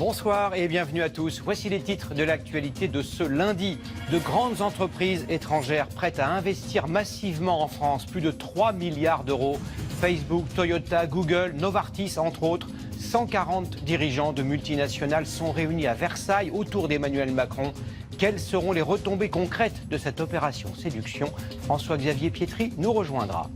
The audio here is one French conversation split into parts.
Bonsoir et bienvenue à tous. Voici les titres de l'actualité de ce lundi. De grandes entreprises étrangères prêtes à investir massivement en France, plus de 3 milliards d'euros. Facebook, Toyota, Google, Novartis, entre autres. 140 dirigeants de multinationales sont réunis à Versailles autour d'Emmanuel Macron. Quelles seront les retombées concrètes de cette opération séduction? François-Xavier Pietri nous rejoindra.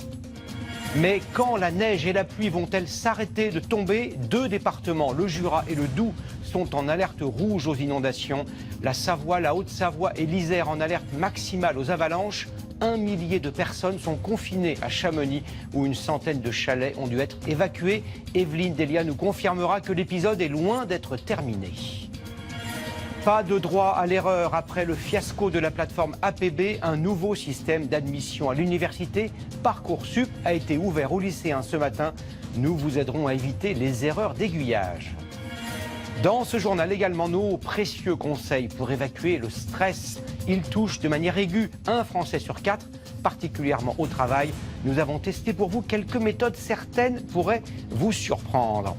Mais quand la neige et la pluie vont-elles s'arrêter de tomber? Deux départements, le Jura et le Doubs, sont en alerte rouge aux inondations. La Savoie, la Haute-Savoie et l'Isère en alerte maximale aux avalanches. 1 millier de personnes sont confinées à Chamonix, où une centaine de chalets ont dû être évacués. Evelyne Delia nous confirmera que l'épisode est loin d'être terminé. Pas de droit à l'erreur après le fiasco de la plateforme APB. Un nouveau système d'admission à l'université, Parcoursup, a été ouvert aux lycéens ce matin. Nous vous aiderons à éviter les erreurs d'aiguillage. Dans ce journal également, nos précieux conseils pour évacuer le stress. Il touche de manière aiguë un Français sur 4, particulièrement au travail. Nous avons testé pour vous quelques méthodes, certaines pourraient vous surprendre.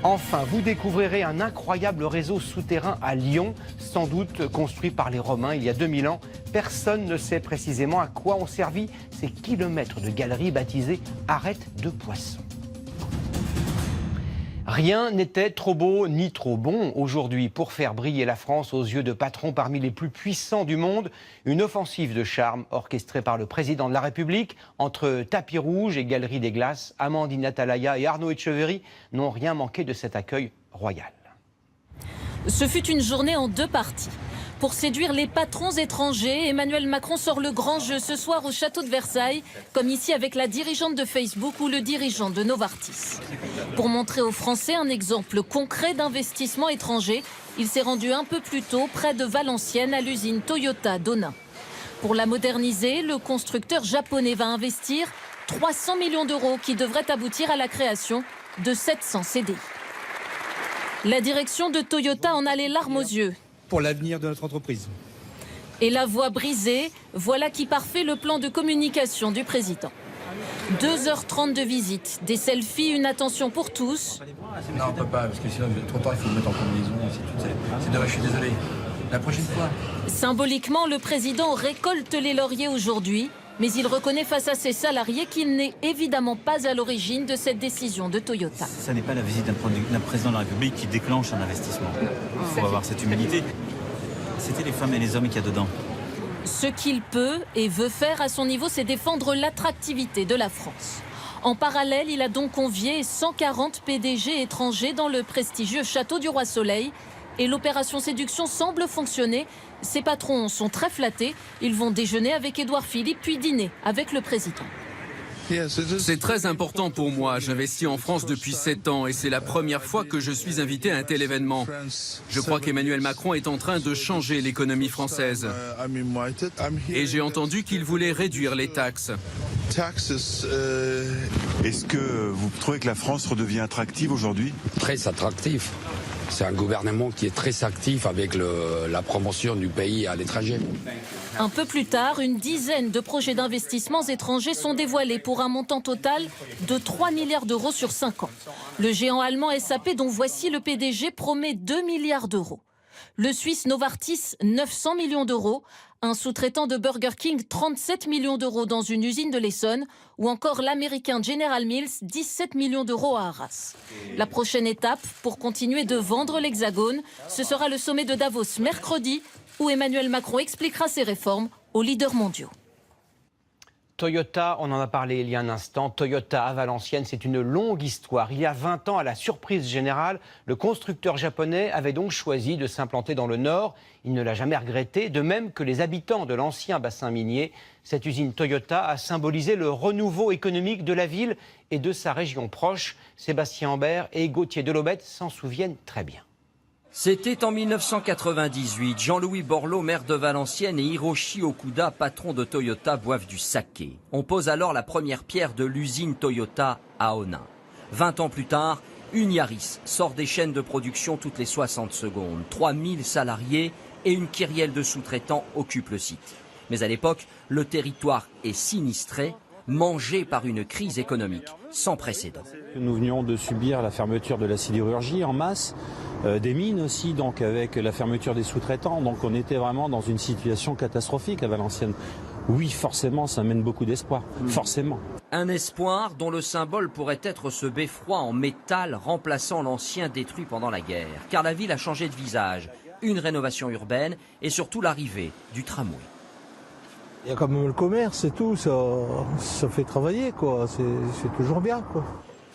Enfin, vous découvrirez un incroyable réseau souterrain à Lyon, sans doute construit par les Romains il y a 2000 ans. Personne ne sait précisément à quoi ont servi ces kilomètres de galeries baptisées arêtes de poissons. Rien n'était trop beau ni trop bon aujourd'hui pour faire briller la France aux yeux de patrons parmi les plus puissants du monde. Une offensive de charme orchestrée par le président de la République entre tapis rouge et galerie des glaces. Amandine Atalaya et Arnaud Etcheverry n'ont rien manqué de cet accueil royal. Ce fut une journée en deux parties. Pour séduire les patrons étrangers, Emmanuel Macron sort le grand jeu ce soir au château de Versailles, comme ici avec la dirigeante de Facebook ou le dirigeant de Novartis. Pour montrer aux Français un exemple concret d'investissement étranger, il s'est rendu un peu plus tôt près de Valenciennes à l'usine Toyota d'Onain. Pour la moderniser, le constructeur japonais va investir 300 millions d'euros qui devraient aboutir à la création de 700 CDI. La direction de Toyota en a les larmes aux yeux. Pour l'avenir de notre entreprise. Et la voix brisée, voilà qui parfait le plan de communication du président. 2h30 de visite, des selfies, une attention pour tous. Non, on ne peut pas, parce que sinon, trop tard, il faut le mettre en combinaison. C'est dommage, je suis désolé. La prochaine fois. Symboliquement, le président récolte les lauriers aujourd'hui, mais il reconnaît face à ses salariés qu'il n'est évidemment pas à l'origine de cette décision de Toyota. Ça n'est pas la visite d'un président de la République qui déclenche un investissement. Il faut avoir cette humilité. C'était les femmes et les hommes qu'il y a dedans. Ce qu'il peut et veut faire à son niveau, c'est défendre l'attractivité de la France. En parallèle, il a donc convié 140 PDG étrangers dans le prestigieux château du Roi Soleil. Et l'opération séduction semble fonctionner. Ses patrons sont très flattés. Ils vont déjeuner avec Édouard Philippe, puis dîner avec le président. C'est très important pour moi. J'investis en France depuis 7 ans et c'est la première fois que je suis invité à un tel événement. Je crois qu'Emmanuel Macron est en train de changer l'économie française. Et j'ai entendu qu'il voulait réduire les taxes. Est-ce que vous trouvez que la France redevient attractive aujourd'hui? Très attractif. C'est un gouvernement qui est très actif avec la promotion du pays à l'étranger. Un peu plus tard, une dizaine de projets d'investissements étrangers sont dévoilés pour un montant total de 3 milliards d'euros sur 5 ans. Le géant allemand SAP, dont voici le PDG, promet 2 milliards d'euros. Le Suisse Novartis, 900 millions d'euros. Un sous-traitant de Burger King, 37 millions d'euros dans une usine de l'Essonne. Ou encore l'américain General Mills, 17 millions d'euros à Arras. La prochaine étape, pour continuer de vendre l'Hexagone, ce sera le sommet de Davos mercredi, où Emmanuel Macron expliquera ses réformes aux leaders mondiaux. Toyota, on en a parlé il y a un instant, Toyota à Valenciennes, c'est une longue histoire. Il y a 20 ans, à la surprise générale, le constructeur japonais avait donc choisi de s'implanter dans le Nord. Il ne l'a jamais regretté, de même que les habitants de l'ancien bassin minier. Cette usine Toyota a symbolisé le renouveau économique de la ville et de sa région proche. Sébastien Ambert et Gauthier Delobette s'en souviennent très bien. C'était en 1998. Jean-Louis Borloo, maire de Valenciennes, et Hiroshi Okuda, patron de Toyota, boivent du saké. On pose alors la première pierre de l'usine Toyota à Onain. 20 ans plus tard, une Yaris sort des chaînes de production toutes les 60 secondes. 3000 salariés et une kyrielle de sous-traitants occupent le site. Mais à l'époque, le territoire est sinistré, mangé par une crise économique sans précédent. Nous venions de subir la fermeture de la sidérurgie en masse. des mines aussi, donc avec la fermeture des sous-traitants. Donc on était vraiment dans une situation catastrophique à Valenciennes. Oui, forcément, ça mène beaucoup d'espoir, forcément. Un espoir dont le symbole pourrait être ce beffroi en métal remplaçant l'ancien détruit pendant la guerre. Car la ville a changé de visage, une rénovation urbaine et surtout l'arrivée du tramway. Il y a quand même le commerce et tout, ça fait travailler, quoi. C'est toujours bien, quoi.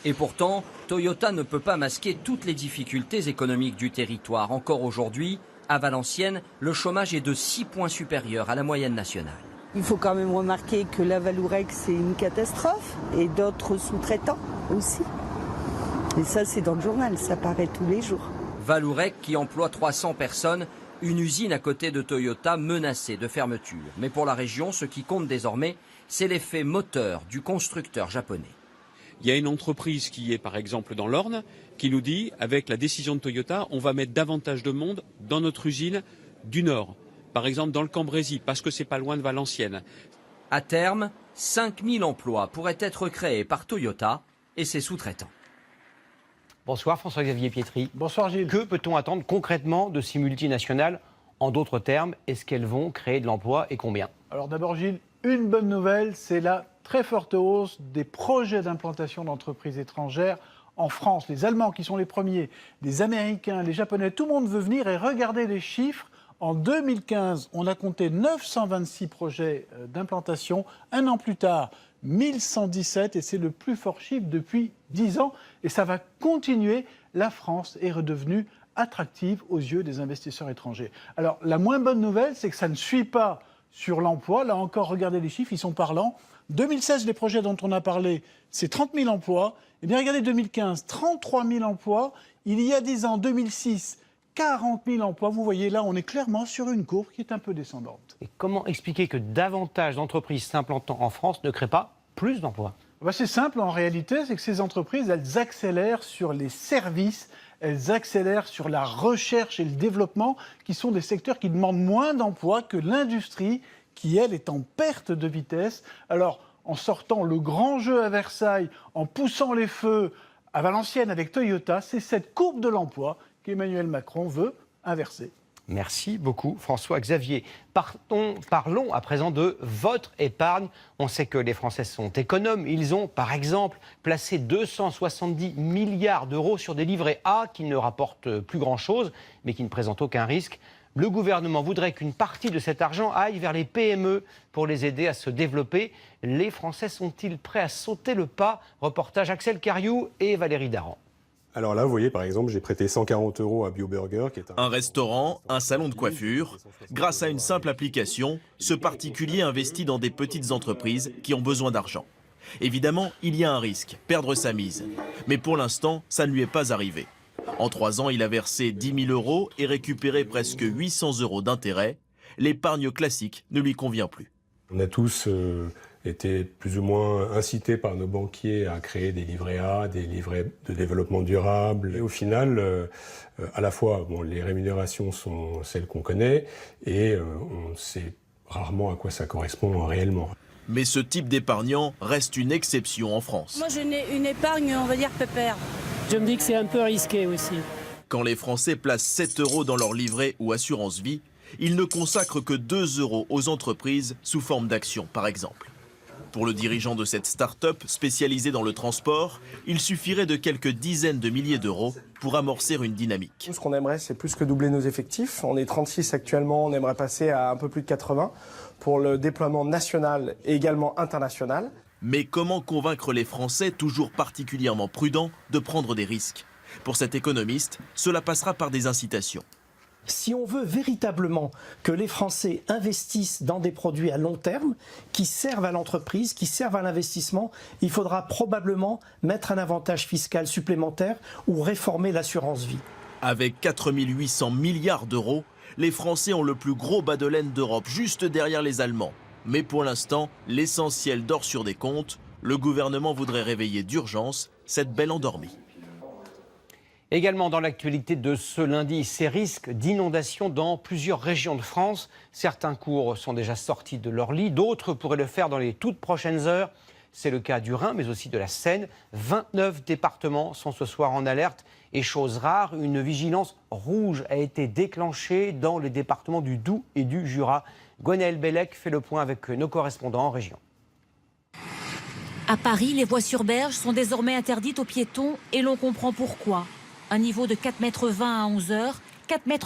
Et pourtant, Toyota ne peut pas masquer toutes les difficultés économiques du territoire. Encore aujourd'hui, à Valenciennes, le chômage est de 6 points supérieur à la moyenne nationale. Il faut quand même remarquer que la Vallourec, c'est une catastrophe, et d'autres sous-traitants aussi. Et ça, c'est dans le journal, ça paraît tous les jours. Vallourec qui emploie 300 personnes, une usine à côté de Toyota menacée de fermeture. Mais pour la région, ce qui compte désormais, c'est l'effet moteur du constructeur japonais. Il y a une entreprise qui est par exemple dans l'Orne, qui nous dit, avec la décision de Toyota, on va mettre davantage de monde dans notre usine du Nord. Par exemple dans le Cambrésis, parce que c'est pas loin de Valenciennes. À terme, 5000 emplois pourraient être créés par Toyota et ses sous-traitants. Bonsoir François-Xavier Pietri. Bonsoir Gilles. Que peut-on attendre concrètement de ces multinationales? En d'autres termes, est-ce qu'elles vont créer de l'emploi et combien? Alors d'abord Gilles, une bonne nouvelle, c'est la très forte hausse des projets d'implantation d'entreprises étrangères en France. Les Allemands qui sont les premiers, les Américains, les Japonais, tout le monde veut venir et regarder les chiffres. En 2015, on a compté 926 projets d'implantation. Un an plus tard, 1117, et c'est le plus fort chiffre depuis 10 ans. Et ça va continuer. La France est redevenue attractive aux yeux des investisseurs étrangers. Alors, la moins bonne nouvelle, c'est que ça ne suit pas sur l'emploi. Là encore, regardez les chiffres, ils sont parlants. 2016, les projets dont on a parlé, c'est 30 000 emplois. Eh bien, regardez 2015, 33 000 emplois. Il y a 10 ans, 2006, 40 000 emplois. Vous voyez, là, on est clairement sur une courbe qui est un peu descendante. Et comment expliquer que davantage d'entreprises s'implantant en France ne créent pas plus d'emplois? C'est simple, en réalité, c'est que ces entreprises, elles accélèrent sur les services, elles accélèrent sur la recherche et le développement, qui sont des secteurs qui demandent moins d'emplois que l'industrie, qui, elle, est en perte de vitesse. Alors, en sortant le grand jeu à Versailles, en poussant les feux à Valenciennes avec Toyota, c'est cette courbe de l'emploi qu'Emmanuel Macron veut inverser. Merci beaucoup François-Xavier. Parlons à présent de votre épargne. On sait que les Français sont économes. Ils ont, par exemple, placé 270 milliards d'euros sur des livrets A qui ne rapportent plus grand-chose, mais qui ne présentent aucun risque. Le gouvernement voudrait qu'une partie de cet argent aille vers les PME pour les aider à se développer. Les Français sont-ils prêts à sauter le pas? Reportage Axel Cariou et Valérie Daran. Alors là, vous voyez, par exemple, j'ai prêté 140 € à BioBurger, qui est un restaurant, un salon de coiffure. Grâce à une simple application, ce particulier investit dans des petites entreprises qui ont besoin d'argent. Évidemment, il y a un risque, perdre sa mise. Mais pour l'instant, ça ne lui est pas arrivé. En 3 ans, il a versé 10 000 € et récupéré presque 800 € d'intérêt. L'épargne classique ne lui convient plus. On a tous été plus ou moins incités par nos banquiers à créer des livrets A, des livrets de développement durable. Et au final, à la fois, les rémunérations sont celles qu'on connaît et on sait rarement à quoi ça correspond réellement. Mais ce type d'épargnant reste une exception en France. Moi, je n'ai une épargne, on va dire, pépère. Je me dis que c'est un peu risqué aussi. Quand les Français placent 7 € dans leur livret ou assurance vie, ils ne consacrent que 2 € aux entreprises sous forme d'actions, par exemple. Pour le dirigeant de cette start-up spécialisée dans le transport, il suffirait de quelques dizaines de milliers d'euros pour amorcer une dynamique. Ce qu'on aimerait, c'est plus que doubler nos effectifs. On est 36 actuellement, on aimerait passer à un peu plus de 80 pour le déploiement national et également international. Mais comment convaincre les Français, toujours particulièrement prudents, de prendre des risques? Pour cet économiste, cela passera par des incitations. Si on veut véritablement que les Français investissent dans des produits à long terme, qui servent à l'entreprise, qui servent à l'investissement, il faudra probablement mettre un avantage fiscal supplémentaire ou réformer l'assurance vie. Avec 4 800 milliards d'euros, les Français ont le plus gros bas de laine d'Europe, juste derrière les Allemands. Mais pour l'instant, l'essentiel dort sur des comptes. Le gouvernement voudrait réveiller d'urgence cette belle endormie. Également dans l'actualité de ce lundi, ces risques d'inondation dans plusieurs régions de France. Certains cours sont déjà sortis de leur lit, d'autres pourraient le faire dans les toutes prochaines heures. C'est le cas du Rhin, mais aussi de la Seine. 29 départements sont ce soir en alerte. Et chose rare, une vigilance rouge a été déclenchée dans les départements du Doubs et du Jura. Gwenaëlle Bellec fait le point avec nos correspondants en région. À Paris, les voies sur berge sont désormais interdites aux piétons et l'on comprend pourquoi. Un niveau de 4,20 m à 11h, 4,40 m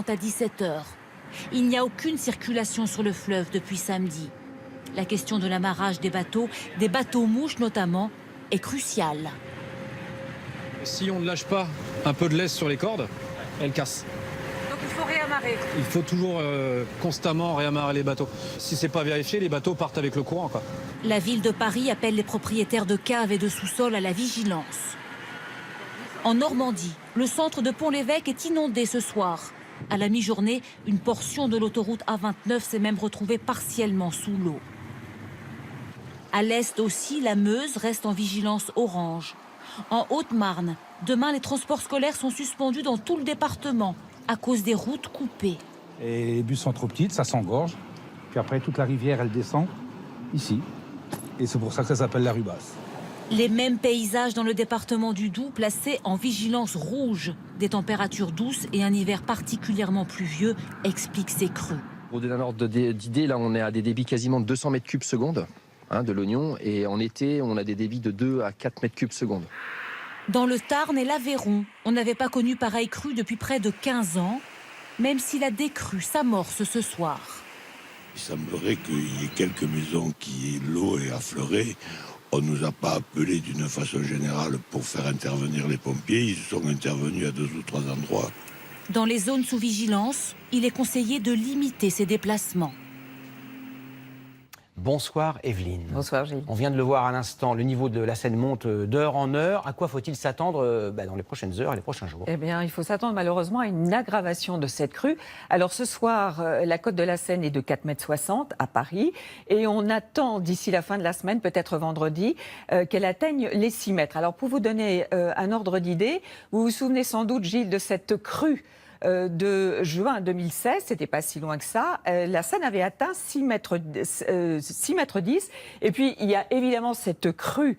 à 17h. Il n'y a aucune circulation sur le fleuve depuis samedi. La question de l'amarrage des bateaux mouches notamment, est cruciale. Si on ne lâche pas un peu de laisse sur les cordes, elles cassent. Donc il faut réamarrer. Il faut toujours constamment réamarrer les bateaux. Si c'est pas vérifié, les bateaux partent avec le courant, quoi. La ville de Paris appelle les propriétaires de caves et de sous-sols à la vigilance. En Normandie, le centre de Pont-l'Évêque est inondé ce soir. À la mi-journée, une portion de l'autoroute A29 s'est même retrouvée partiellement sous l'eau. À l'est aussi, la Meuse reste en vigilance orange. En Haute-Marne, demain, les transports scolaires sont suspendus dans tout le département à cause des routes coupées. Et les bus sont trop petites, ça s'engorge. Puis après, toute la rivière, elle descend ici. Et c'est pour ça que ça s'appelle la Rubasse. Les mêmes paysages dans le département du Doubs, placés en vigilance rouge. Des températures douces et un hiver particulièrement pluvieux expliquent ces crues. Pour donner un ordre d'idée, là, on est à des débits quasiment de 200 mètres cubes seconde. De l'oignon, et en été on a des débits de 2 à 4 mètres cubes seconde. Dans le Tarn et l'Aveyron, on n'avait pas connu pareille crue depuis près de 15 ans, même si la décrue s'amorce ce soir. Il semblerait qu'il y ait quelques maisons qui l'eau est affleurée. On ne nous a pas appelés d'une façon générale pour faire intervenir les pompiers. Ils sont intervenus à 2 ou 3 endroits. Dans les zones sous vigilance, il est conseillé de limiter ses déplacements. Bonsoir Evelyne. Bonsoir Gilles. On vient de le voir à l'instant, le niveau de la Seine monte d'heure en heure. À quoi faut-il s'attendre dans les prochaines heures et les prochains jours? Eh bien, il faut s'attendre malheureusement à une aggravation de cette crue. Alors ce soir, la côte de la Seine est de 4,60 m à Paris. Et on attend d'ici la fin de la semaine, peut-être vendredi, qu'elle atteigne les 6 mètres. Alors pour vous donner un ordre d'idée, vous vous souvenez sans doute Gilles de cette crue de juin 2016, c'était pas si loin que ça, la Seine avait atteint 6,10 m. Et puis, il y a évidemment cette crue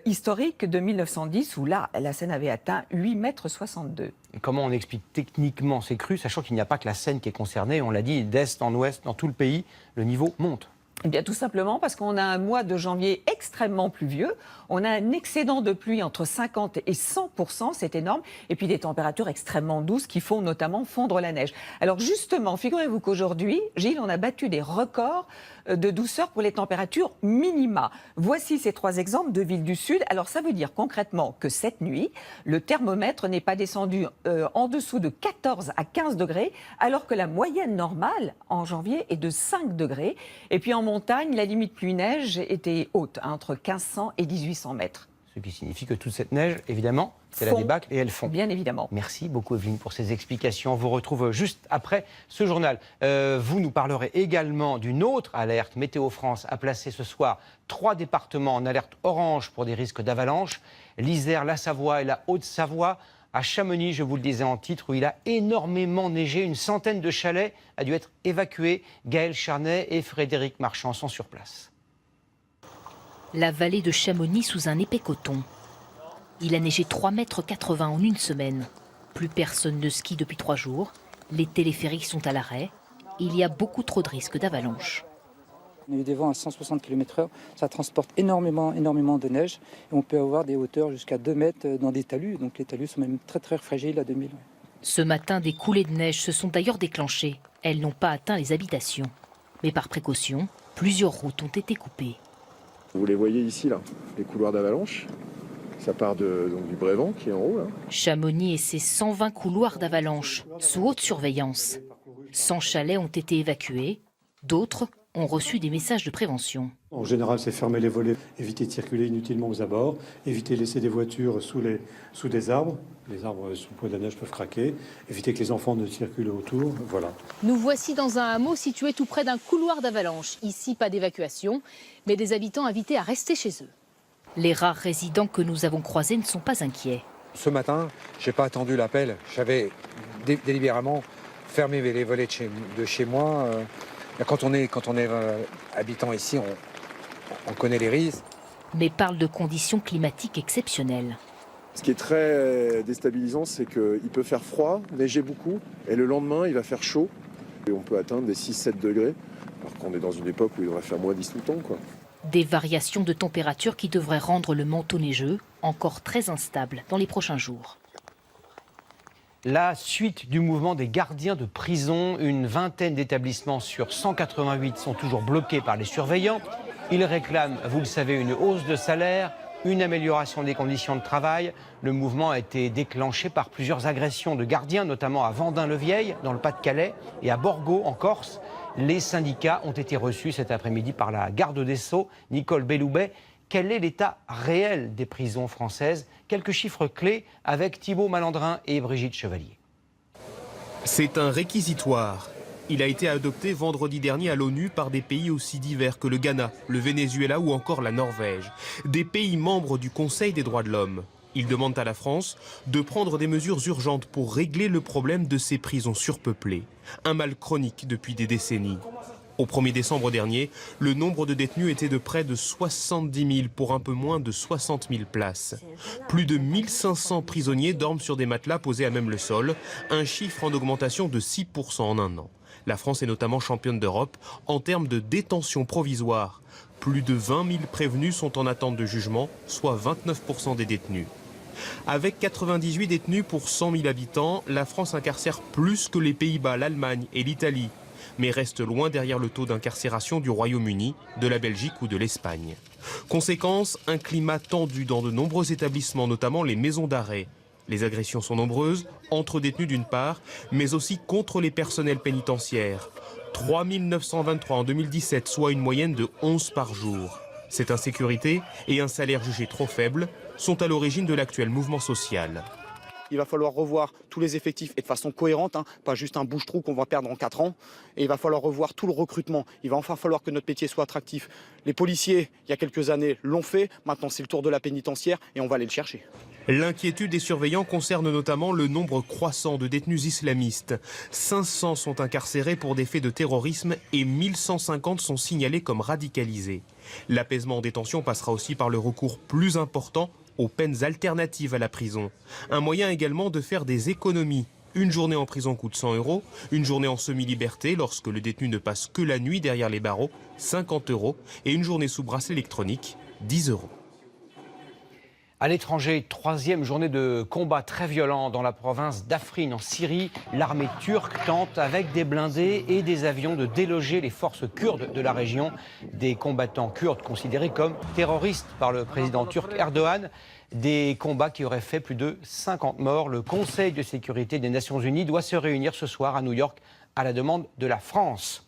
historique de 1910 où là, la Seine avait atteint 8,62 m. Et comment on explique techniquement ces crues, sachant qu'il n'y a pas que la Seine qui est concernée, on l'a dit, d'est en ouest, dans tout le pays, le niveau monte? Eh bien, tout simplement parce qu'on a un mois de janvier extrêmement pluvieux. On a un excédent de pluie entre 50 et 100%, c'est énorme. Et puis des températures extrêmement douces qui font notamment fondre la neige. Alors justement, figurez-vous qu'aujourd'hui, Gilles, on a battu des records de douceur pour les températures minima. Voici ces 3 exemples de villes du Sud. Alors ça veut dire concrètement que cette nuit, le thermomètre n'est pas descendu en dessous de 14 à 15 degrés, alors que la moyenne normale en janvier est de 5 degrés. Et puis en montagne, la limite pluie-neige était haute, entre 1500 et 1800 mètres. Ce qui signifie que toute cette neige, évidemment, c'est la débâcle et elles fond. Bien évidemment. Merci beaucoup Evelyne pour ces explications. On vous retrouve juste après ce journal. Vous nous parlerez également d'une autre alerte. Météo France a placé ce soir 3 départements en alerte orange pour des risques d'avalanche. L'Isère, la Savoie et la Haute-Savoie. À Chamonix, je vous le disais en titre, où il a énormément neigé. Une centaine de chalets a dû être évacués. Gaël Charnet et Frédéric Marchand sont sur place. La vallée de Chamonix sous un épais coton. Il a neigé 3,80 m en une semaine. Plus personne ne skie depuis 3 jours. Les téléphériques sont à l'arrêt. Il y a beaucoup trop de risques d'avalanche. On a eu des vents à 160 km/h. Ça transporte énormément de neige. Et on peut avoir des hauteurs jusqu'à 2 mètres dans des talus. Donc les talus sont même très fragiles à 2000. Ce matin, des coulées de neige se sont d'ailleurs déclenchées. Elles n'ont pas atteint les habitations. Mais par précaution, plusieurs routes ont été coupées. Vous les voyez ici, là, les couloirs d'avalanche. Ça part du Brévent qui est en haut. Là. Chamonix et ses 120 couloirs d'avalanche sous haute surveillance. 100 chalets ont été évacués. D'autres ont reçu des messages de prévention. En général, c'est fermer les volets, éviter de circuler inutilement aux abords, éviter de laisser des voitures sous des arbres. Les arbres sous le poids de la neige peuvent craquer. Éviter que les enfants ne circulent autour. Voilà. Nous voici dans un hameau situé tout près d'un couloir d'avalanche. Ici, pas d'évacuation, mais des habitants invités à rester chez eux. Les rares résidents que nous avons croisés ne sont pas inquiets. Ce matin, je n'ai pas attendu l'appel. J'avais délibérément fermé les volets de chez moi. Quand on est habitant ici, on connaît les risques. mais parle de conditions climatiques exceptionnelles. Ce qui est très déstabilisant, c'est qu'il peut faire froid, neiger beaucoup, et le lendemain, il va faire chaud. Et on peut atteindre des 6-7 degrés, alors qu'on est dans une époque où il va faire moins 10 tout le temps, quoi. Des variations de température qui devraient rendre le manteau neigeux encore très instable dans les prochains jours. La suite du mouvement des gardiens de prison, une vingtaine d'établissements sur 188 sont toujours bloqués par les surveillants. Ils réclament, vous le savez, une hausse de salaire, une amélioration des conditions de travail. Le mouvement a été déclenché par plusieurs agressions de gardiens, notamment à Vendin-le-Vieil, dans le Pas-de-Calais, et à Borgo, en Corse. Les syndicats ont été reçus cet après-midi par la garde des Sceaux, Nicole Belloubet. Quel est l'état réel des prisons françaises? Quelques chiffres clés avec Thibaut Malandrin et Brigitte Chevalier. C'est un réquisitoire. Il a été adopté vendredi dernier à l'ONU par des pays aussi divers que le Ghana, le Venezuela ou encore la Norvège. Des pays membres du Conseil des droits de l'homme. Ils demandent à la France de prendre des mesures urgentes pour régler le problème de ces prisons surpeuplées. Un mal chronique depuis des décennies. Au 1er décembre dernier, le nombre de détenus était de près de 70 000 pour un peu moins de 60 000 places. Plus de 1500 prisonniers dorment sur des matelas posés à même le sol, un chiffre en augmentation de 6% en un an. La France est notamment championne d'Europe en termes de détention provisoire. Plus de 20 000 prévenus sont en attente de jugement, soit 29% des détenus. Avec 98 détenus pour 100 000 habitants, la France incarcère plus que les Pays-Bas, l'Allemagne et l'Italie, mais reste loin derrière le taux d'incarcération du Royaume-Uni, de la Belgique ou de l'Espagne. Conséquence, un climat tendu dans de nombreux établissements, notamment les maisons d'arrêt. Les agressions sont nombreuses, entre détenus d'une part, mais aussi contre les personnels pénitentiaires. 3 923 en 2017, soit une moyenne de 11 par jour. Cette insécurité et un salaire jugé trop faible sont à l'origine de l'actuel mouvement social. Il va falloir revoir tous les effectifs et de façon cohérente, pas juste un bouche-trou qu'on va perdre en 4 ans. Et il va falloir revoir tout le recrutement. Il va enfin falloir que notre métier soit attractif. Les policiers, il y a quelques années, l'ont fait. Maintenant, c'est le tour de la pénitentiaire et on va aller le chercher. L'inquiétude des surveillants concerne notamment le nombre croissant de détenus islamistes. 500 sont incarcérés pour des faits de terrorisme et 1150 sont signalés comme radicalisés. L'apaisement en détention passera aussi par le recours plus important aux peines alternatives à la prison. Un moyen également de faire des économies. Une journée en prison coûte 100 €, une journée en semi-liberté lorsque le détenu ne passe que la nuit derrière les barreaux, 50 € et une journée sous bracelet électronique, 10 €. À l'étranger, troisième journée de combat très violent dans la province d'Afrin en Syrie. L'armée turque tente avec des blindés et des avions de déloger les forces kurdes de la région. Des combattants kurdes considérés comme terroristes par le président turc Erdogan. Des combats qui auraient fait plus de 50 morts. Le Conseil de sécurité des Nations Unies doit se réunir ce soir à New York à la demande de la France.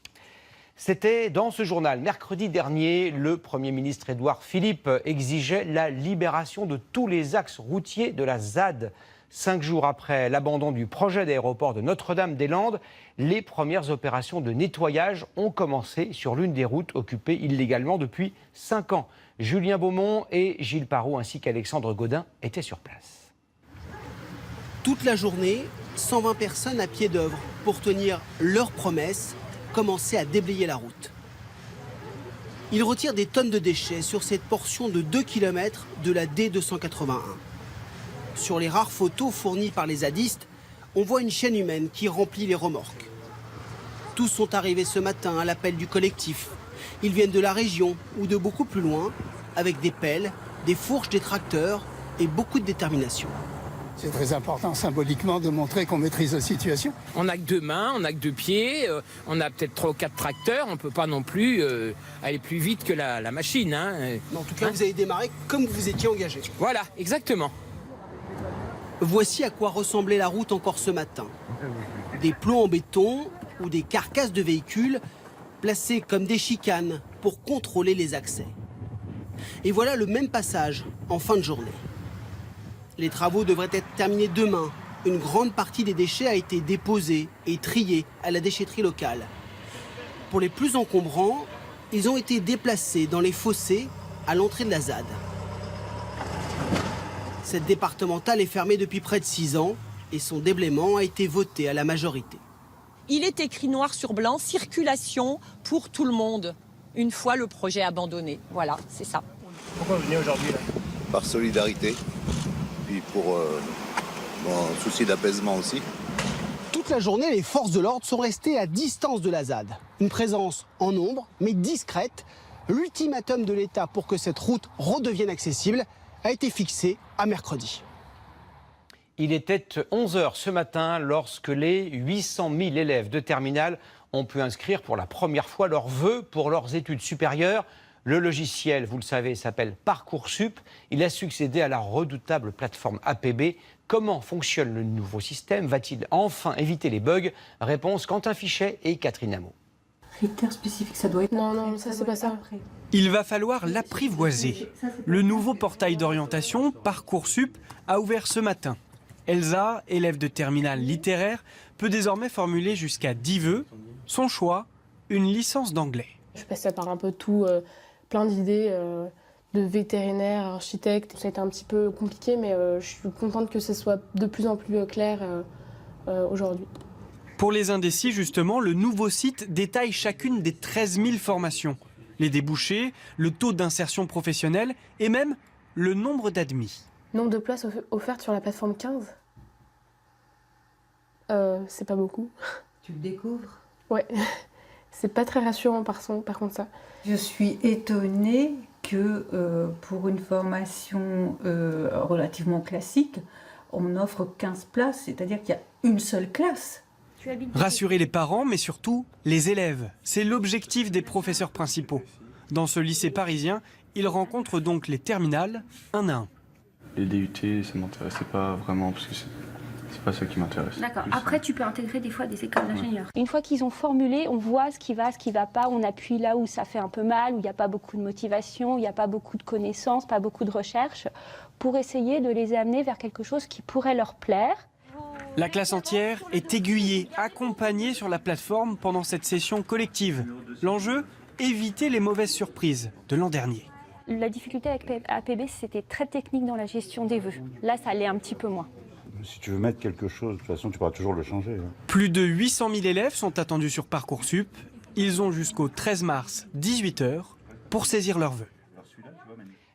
C'était dans ce journal. Mercredi dernier, le Premier ministre Édouard Philippe exigeait la libération de tous les axes routiers de la ZAD. 5 jours après l'abandon du projet d'aéroport de Notre-Dame-des-Landes, les premières opérations de nettoyage ont commencé sur l'une des routes occupées illégalement depuis 5 ans. Julien Beaumont et Gilles Parot ainsi qu'Alexandre Godin étaient sur place. Toute la journée, 120 personnes à pied d'œuvre pour tenir leurs promesses, commencer à déblayer la route. Ils retirent des tonnes de déchets sur cette portion de 2 km de la D281. Sur les rares photos fournies par les zadistes, on voit une chaîne humaine qui remplit les remorques. Tous sont arrivés ce matin à l'appel du collectif. Ils viennent de la région ou de beaucoup plus loin, avec des pelles, des fourches, des tracteurs et beaucoup de détermination. C'est très important symboliquement de montrer qu'on maîtrise la situation. On n'a que 2 mains, on n'a que 2 pieds, on a peut-être 3 ou 4 tracteurs, on ne peut pas non plus aller plus vite que la machine. En tout cas, vous avez démarré comme vous étiez engagé. Voilà, exactement. Voici à quoi ressemblait la route encore ce matin. Des plombs en béton ou des carcasses de véhicules placés comme des chicanes pour contrôler les accès. Et voilà le même passage en fin de journée. Les travaux devraient être terminés demain. Une grande partie des déchets a été déposée et triée à la déchetterie locale. Pour les plus encombrants, ils ont été déplacés dans les fossés à l'entrée de la ZAD. Cette départementale est fermée depuis près de 6 ans et son déblaiement a été voté à la majorité. Il est écrit noir sur blanc, circulation pour tout le monde, une fois le projet abandonné. Voilà, c'est ça. Pourquoi vous venez aujourd'hui là? Par solidarité, puis pour souci d'apaisement aussi. Toute la journée, les forces de l'ordre sont restées à distance de la ZAD. Une présence en nombre, mais discrète. L'ultimatum de l'État pour que cette route redevienne accessible a été fixé à mercredi. Il était 11h ce matin lorsque les 800 000 élèves de terminale ont pu inscrire pour la première fois leurs vœux pour leurs études supérieures. Le logiciel, vous le savez, s'appelle Parcoursup. Il a succédé à la redoutable plateforme APB. Comment fonctionne le nouveau système? Va-t-il enfin éviter les bugs? Réponse Quentin Fichet et Catherine Amo. Critères spécifiques, ça doit être... Non, ça c'est pas ça. Il va falloir l'apprivoiser. Le nouveau portail d'orientation, Parcoursup, a ouvert ce matin. Elsa, élève de terminale littéraire, peut désormais formuler jusqu'à 10 vœux. Son choix, une licence d'anglais. Je passais par un peu tout, plein d'idées de vétérinaire, architecte. Ça a été un petit peu compliqué, mais je suis contente que ce soit de plus en plus clair aujourd'hui. Pour les indécis, justement, le nouveau site détaille chacune des 13 000 formations. Les débouchés, le taux d'insertion professionnelle et même le nombre d'admis. Nombre de places offertes sur la plateforme 15 ? C'est pas beaucoup. Tu le découvres ? Ouais, c'est pas très rassurant par contre ça. Je suis étonnée que pour une formation relativement classique, on offre 15 places, c'est-à-dire qu'il y a une seule classe. Rassurer les parents, mais surtout les élèves. C'est l'objectif des professeurs principaux. Dans ce lycée parisien, ils rencontrent donc les terminales un à un. Les DUT, ça ne m'intéressait pas vraiment parce que c'est pas ça qui m'intéresse. D'accord. Après, tu peux intégrer des fois des écoles d'ingénieurs. Une fois qu'ils ont formulé, on voit ce qui va pas. On appuie là où ça fait un peu mal, où il n'y a pas beaucoup de motivation, où il n'y a pas beaucoup de connaissances, pas beaucoup de recherche, pour essayer de les amener vers quelque chose qui pourrait leur plaire. La classe entière est aiguillée, accompagnée sur la plateforme pendant cette session collective. L'enjeu, éviter les mauvaises surprises de l'an dernier. La difficulté avec APB, c'était très technique dans la gestion des vœux. Là, ça allait un petit peu moins. Si tu veux mettre quelque chose, de toute façon, tu pourras toujours le changer. Plus de 800 000 élèves sont attendus sur Parcoursup. Ils ont jusqu'au 13 mars, 18h, pour saisir leurs vœux.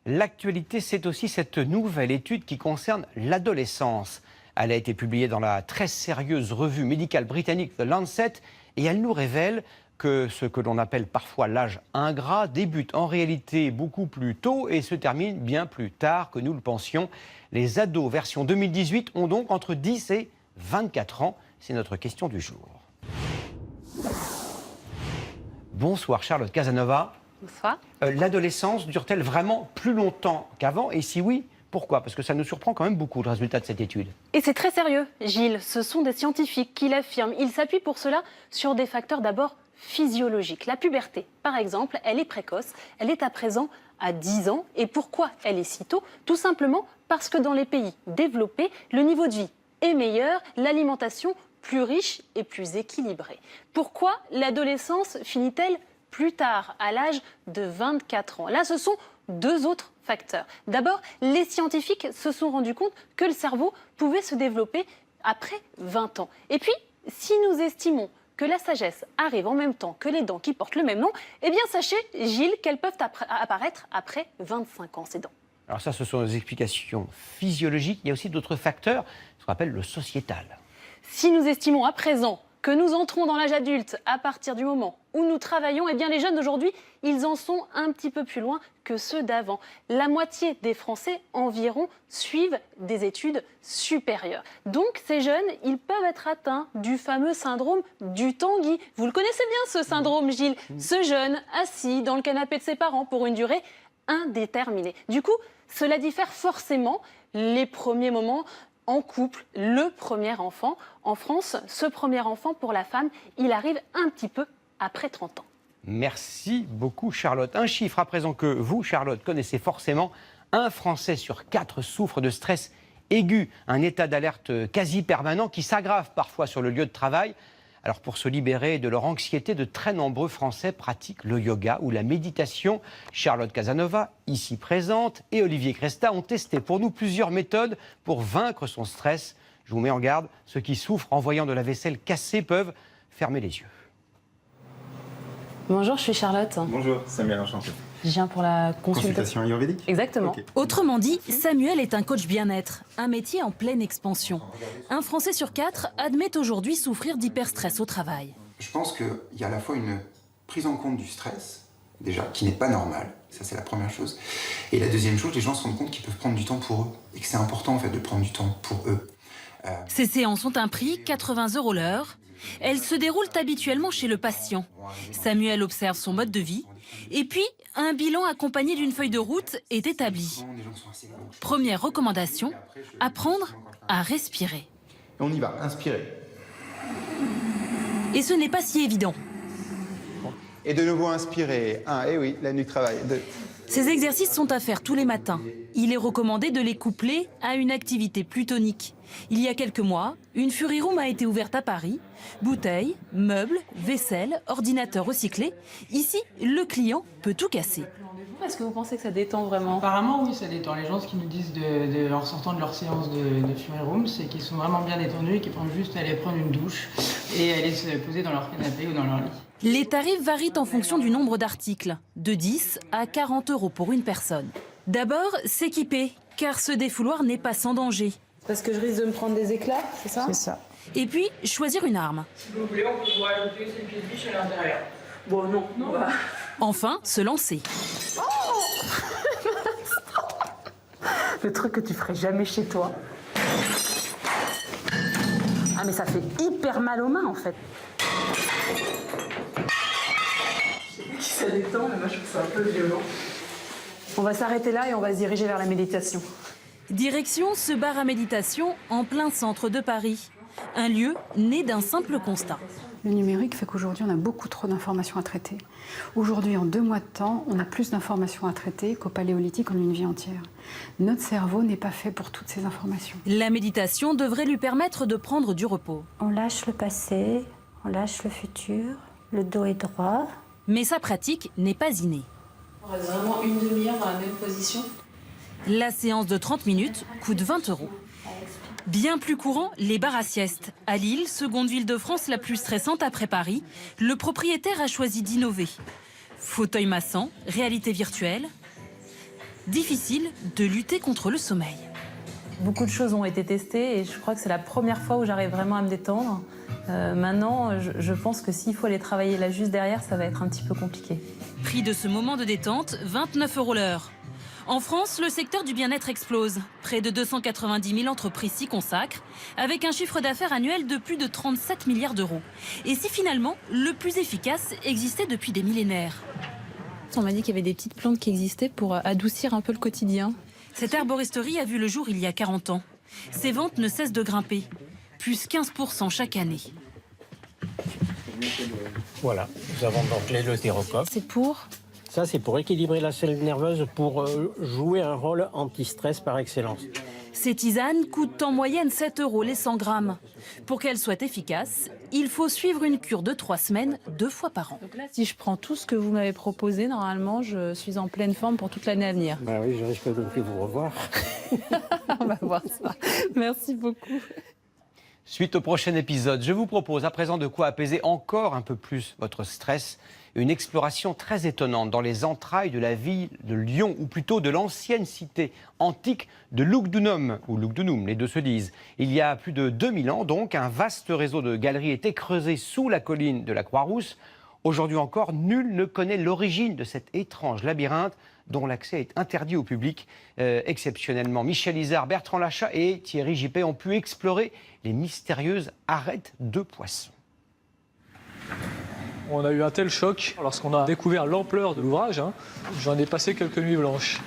L'actualité, c'est aussi cette nouvelle étude qui concerne l'adolescence. Elle a été publiée dans la très sérieuse revue médicale britannique The Lancet et elle nous révèle que ce que l'on appelle parfois l'âge ingrat débute en réalité beaucoup plus tôt et se termine bien plus tard que nous le pensions. Les ados version 2018 ont donc entre 10 et 24 ans. C'est notre question du jour. Bonsoir Charlotte Casanova. Bonsoir. L'adolescence dure-t-elle vraiment plus longtemps qu'avant? Et si oui, pourquoi? Parce que ça nous surprend quand même beaucoup, le résultat de cette étude. Et c'est très sérieux, Gilles. Ce sont des scientifiques qui l'affirment. Ils s'appuient pour cela sur des facteurs d'abord physiologiques. La puberté, par exemple, elle est précoce. Elle est à présent à 10 ans. Et pourquoi elle est si tôt? Tout simplement parce que dans les pays développés, le niveau de vie est meilleur, l'alimentation plus riche et plus équilibrée. Pourquoi l'adolescence finit-elle plus tard, à l'âge de 24 ans? Là, ce sont deux autres facteurs. D'abord, les scientifiques se sont rendus compte que le cerveau pouvait se développer après 20 ans. Et puis, si nous estimons que la sagesse arrive en même temps que les dents qui portent le même nom, eh bien sachez, Gilles, qu'elles peuvent apparaître après 25 ans, ces dents. Alors ça, ce sont des explications physiologiques. Il y a aussi d'autres facteurs, ce qu'on appelle le sociétal. Si nous estimons à présent que nous entrons dans l'âge adulte à partir du moment où nous travaillons, eh bien les jeunes d'aujourd'hui, ils en sont un petit peu plus loin que ceux d'avant. La moitié des Français environ suivent des études supérieures. Donc ces jeunes, ils peuvent être atteints du fameux syndrome du Tanguy. Vous le connaissez bien ce syndrome, Gilles. Ce jeune assis dans le canapé de ses parents pour une durée indéterminée. Du coup, cela diffère forcément les premiers moments en couple, le premier enfant. En France, ce premier enfant pour la femme, il arrive un petit peu après 30 ans. Merci beaucoup Charlotte. Un chiffre à présent que vous, Charlotte, connaissez forcément. 1 Français sur 4 souffre de stress aigu, un état d'alerte quasi permanent qui s'aggrave parfois sur le lieu de travail. Alors pour se libérer de leur anxiété, de très nombreux Français pratiquent le yoga ou la méditation. Charlotte Casanova, ici présente, et Olivier Cresta ont testé pour nous plusieurs méthodes pour vaincre son stress. Je vous mets en garde, ceux qui souffrent en voyant de la vaisselle cassée peuvent fermer les yeux. Bonjour, je suis Charlotte. Bonjour, Samuel, enchanté. Je viens pour la consultation ayurvédique. Exactement. Okay. Autrement dit, Samuel est un coach bien-être, un métier en pleine expansion. Un Français sur 4 admet aujourd'hui souffrir d'hyperstress au travail. Je pense qu'il y a à la fois une prise en compte du stress, déjà, qui n'est pas normale. Ça, c'est la première chose. Et la deuxième chose, les gens se rendent compte qu'ils peuvent prendre du temps pour eux. Et que c'est important, en fait, de prendre du temps pour eux. Ces séances ont un prix, 80 € l'heure. Elles se déroulent habituellement chez le patient. Samuel observe son mode de vie. Et puis, un bilan accompagné d'une feuille de route est établi. Première recommandation, apprendre à respirer. On y va, inspirez. Et ce n'est pas si évident. Et de nouveau inspirez. 1, et oui, la nuit travail. 2. Ces exercices sont à faire tous les matins. Il est recommandé de les coupler à une activité plus tonique. Il y a quelques mois, une Fury Room a été ouverte à Paris. Bouteilles, meubles, vaisselle, ordinateurs recyclés. Ici, le client peut tout casser. Est-ce que vous pensez que ça détend vraiment? Apparemment, oui, ça détend. Les gens, ce qu'ils nous disent en sortant de leur séance de Fury Room, c'est qu'ils sont vraiment bien détendus et qu'ils pensent juste aller prendre une douche et aller se poser dans leur canapé ou dans leur lit. Les tarifs varient en fonction du nombre d'articles, de 10 à 40 € pour une personne. D'abord, s'équiper, car ce défouloir n'est pas sans danger. Parce que je risque de me prendre des éclats, c'est ça? C'est ça. Et puis, choisir une arme. Si vous voulez, on peut vous rajouter ces pieds de biche à l'intérieur. Bon, non. Enfin, se lancer. Oh le truc que tu ferais jamais chez toi. Ah, mais ça fait hyper mal aux mains, en fait. Ça détend, mais moi je trouve ça un peu violent. On va s'arrêter là et on va se diriger vers la méditation. Direction ce bar à méditation en plein centre de Paris. Un lieu né d'un simple constat. Le numérique fait qu'aujourd'hui on a beaucoup trop d'informations à traiter. Aujourd'hui, en 2 mois de temps, on a plus d'informations à traiter qu'au paléolithique en une vie entière. Notre cerveau n'est pas fait pour toutes ces informations. La méditation devrait lui permettre de prendre du repos. On lâche le passé, on lâche le futur, le dos est droit. Mais sa pratique n'est pas innée. On reste vraiment une demi-heure dans la même position. La séance de 30 minutes coûte 20 €. Bien plus courant, les bars à sieste. À Lille, seconde ville de France la plus stressante après Paris, le propriétaire a choisi d'innover. Fauteuil massant, réalité virtuelle. Difficile de lutter contre le sommeil. Beaucoup de choses ont été testées et je crois que c'est la première fois où j'arrive vraiment à me détendre. Maintenant, je pense que s'il faut aller travailler là juste derrière, ça va être un petit peu compliqué. Prix de ce moment de détente, 29 € l'heure. En France, le secteur du bien-être explose. Près de 290 000 entreprises s'y consacrent, avec un chiffre d'affaires annuel de plus de 37 milliards d'euros. Et si finalement, le plus efficace existait depuis des millénaires? On m'a dit qu'il y avait des petites plantes qui existaient pour adoucir un peu le quotidien. Cette herboristerie a vu le jour il y a 40 ans. Ses ventes ne cessent de grimper, plus 15% chaque année. Voilà, nous avons donc l'éleutérocoque. C'est pour? Ça, c'est pour équilibrer la cellule nerveuse, pour jouer un rôle anti-stress par excellence. Ces tisanes coûtent en moyenne 7 € les 100 grammes. Pour qu'elles soient efficaces, il faut suivre une cure de 3 semaines, 2 fois par an. Donc là, si je prends tout ce que vous m'avez proposé, normalement, je suis en pleine forme pour toute l'année à venir. Bah oui, je risque de ne plus vous revoir. On va voir ça. Merci beaucoup. Suite au prochain épisode, je vous propose à présent de quoi apaiser encore un peu plus votre stress. Une exploration très étonnante dans les entrailles de la ville de Lyon, ou plutôt de l'ancienne cité antique de Lugdunum, ou Lugdunum, les deux se disent. Il y a plus de 2000 ans, donc, un vaste réseau de galeries était creusé sous la colline de la Croix-Rousse. Aujourd'hui encore, nul ne connaît l'origine de cet étrange labyrinthe dont l'accès est interdit au public. Exceptionnellement, Michel Izard, Bertrand Lachat et Thierry Gippet ont pu explorer les mystérieuses arêtes de poissons. On a eu un tel choc lorsqu'on a découvert l'ampleur de l'ouvrage. J'en ai passé quelques nuits blanches.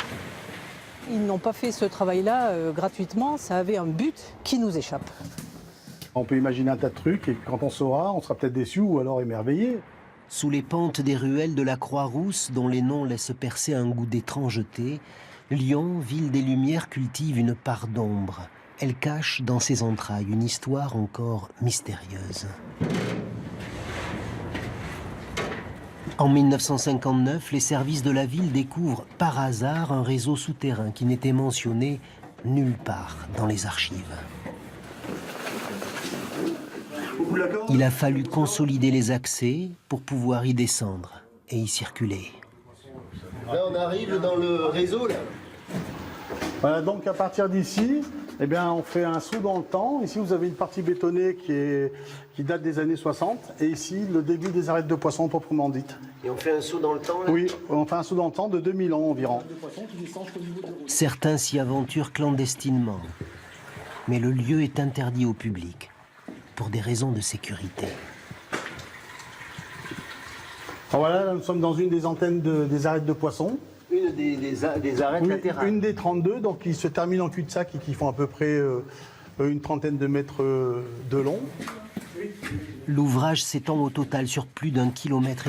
Ils n'ont pas fait ce travail-là gratuitement, ça avait un but qui nous échappe. On peut imaginer un tas de trucs et quand on saura, on sera peut-être déçu ou alors émerveillé. Sous les pentes des ruelles de la Croix-Rousse, dont les noms laissent percer un goût d'étrangeté, Lyon, ville des Lumières, cultive une part d'ombre. Elle cache dans ses entrailles une histoire encore mystérieuse. En 1959, les services de la ville découvrent par hasard un réseau souterrain qui n'était mentionné nulle part dans les archives. Il a fallu consolider les accès pour pouvoir y descendre et y circuler. Là, on arrive dans le réseau, là. Voilà, donc à partir d'ici, eh bien, on fait un saut dans le temps. Ici, vous avez une partie bétonnée qui date des années 60. Et ici, le début des arêtes de poissons proprement dites. Et on fait un saut dans le temps, là? Oui, on fait un saut dans le temps de 2000 ans environ. Certains s'y aventurent clandestinement. Mais le lieu est interdit au public, pour des raisons de sécurité. Alors voilà, là, nous sommes dans une des antennes des arêtes de poissons. Une des arêtes latérales. Une des 32, donc qui se termine en cul-de-sac et qui font à peu près une trentaine de mètres de long. L'ouvrage s'étend au total sur plus d'1,5 km.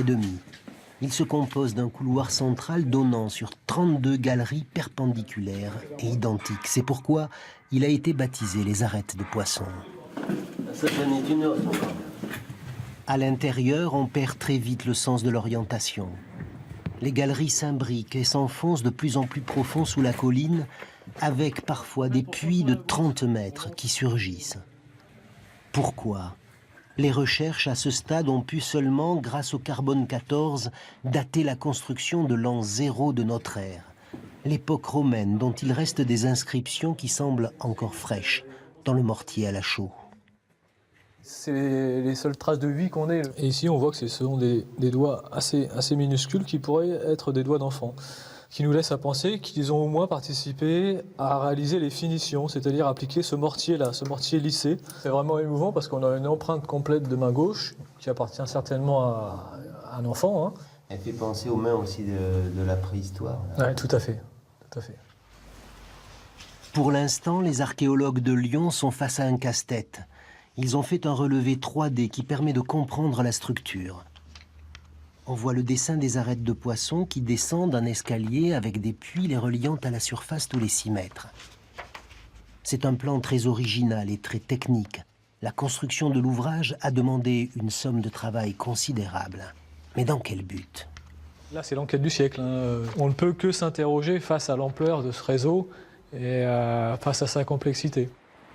Il se compose d'un couloir central donnant sur 32 galeries perpendiculaires et identiques. C'est pourquoi il a été baptisé les arêtes de poissons. Ça tenait d'une heure. À l'intérieur, on perd très vite le sens de l'orientation. Les galeries s'imbriquent et s'enfoncent de plus en plus profond sous la colline, avec parfois des puits de 30 mètres qui surgissent. Pourquoi ? Les recherches à ce stade ont pu seulement, grâce au carbone 14, dater la construction de l'an 0 de notre ère, l'époque romaine dont il reste des inscriptions qui semblent encore fraîches dans le mortier à la chaux. C'est les seules traces de vie qu'on ait. Et ici, on voit que ce sont des doigts assez minuscules qui pourraient être des doigts d'enfants, qui nous laissent à penser qu'ils ont au moins participé à réaliser les finitions, c'est-à-dire appliquer ce mortier-là, ce mortier lissé. C'est vraiment émouvant parce qu'on a une empreinte complète de main gauche qui appartient certainement à un enfant. Elle fait penser aux mains aussi de la préhistoire. Oui, tout à fait. Pour l'instant, les archéologues de Lyon sont face à un casse-tête. Ils ont fait un relevé 3D qui permet de comprendre la structure. On voit le dessin des arêtes de poissons qui descendent un escalier avec des puits les reliant à la surface tous les 6 mètres. C'est un plan très original et très technique. La construction de l'ouvrage a demandé une somme de travail considérable. Mais dans quel but ? Là, c'est l'enquête du siècle. On ne peut que s'interroger face à l'ampleur de ce réseau et face à sa complexité.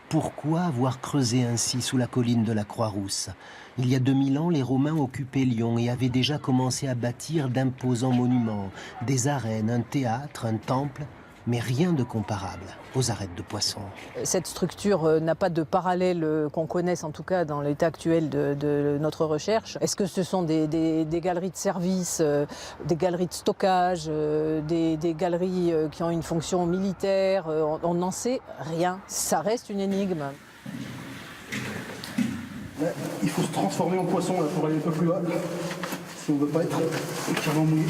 Pourquoi avoir creusé ainsi sous la colline de la Croix-Rousse ? Il y a 2000 ans, les Romains occupaient Lyon et avaient déjà commencé à bâtir d'imposants monuments, des arènes, un théâtre, un temple, mais rien de comparable aux arêtes de poissons. Cette structure n'a pas de parallèle qu'on connaisse, en tout cas dans l'état actuel de notre recherche. Est-ce que ce sont des galeries de service, des galeries de stockage, des galeries qui ont une fonction militaire? On n'en sait rien. Ça reste une énigme. Il faut se transformer en poisson là, pour aller un peu plus bas, si on ne veut pas être carrément mouillé.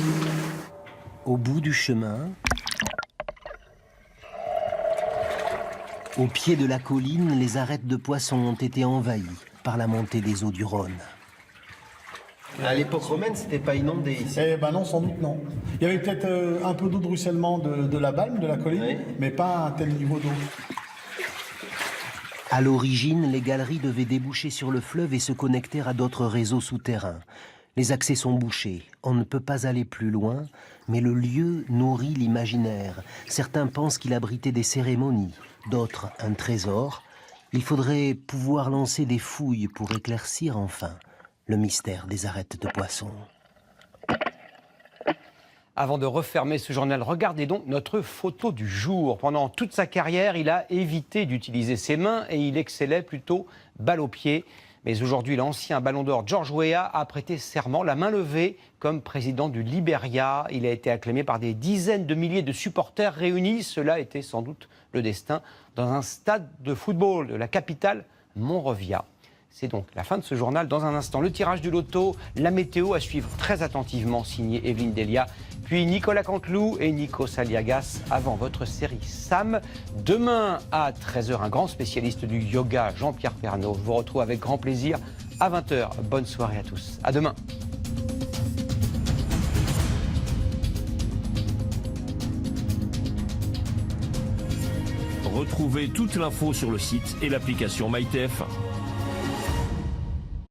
Au bout du chemin, au pied de la colline, les arêtes de poissons ont été envahies par la montée des eaux du Rhône. À l'époque romaine, c'était pas inondé ici? Eh ben non, sans doute non. Il y avait peut-être un peu d'eau de ruissellement de la balme, de la colline, oui, mais pas un tel niveau d'eau. À l'origine, les galeries devaient déboucher sur le fleuve et se connecter à d'autres réseaux souterrains. Les accès sont bouchés, on ne peut pas aller plus loin, mais le lieu nourrit l'imaginaire. Certains pensent qu'il abritait des cérémonies, d'autres un trésor. Il faudrait pouvoir lancer des fouilles pour éclaircir enfin le mystère des arêtes de poissons. Avant de refermer ce journal, regardez donc notre photo du jour. Pendant toute sa carrière, il a évité d'utiliser ses mains et il excellait plutôt balle au pied. Mais aujourd'hui, l'ancien ballon d'or George Weah a prêté serment, la main levée, comme président du Liberia. Il a été acclamé par des dizaines de milliers de supporters réunis. Cela était sans doute le destin dans un stade de football de la capitale, Monrovia. C'est donc la fin de ce journal. Dans un instant, le tirage du loto, la météo à suivre très attentivement, signé Evelyne Delia, puis Nicolas Canteloup et Nico Saliagas avant votre série Sam. Demain à 13h, un grand spécialiste du yoga, Jean-Pierre Pernaut. Je vous retrouve avec grand plaisir à 20h. Bonne soirée à tous. À demain. Retrouvez toute l'info sur le site et l'application MyTF1.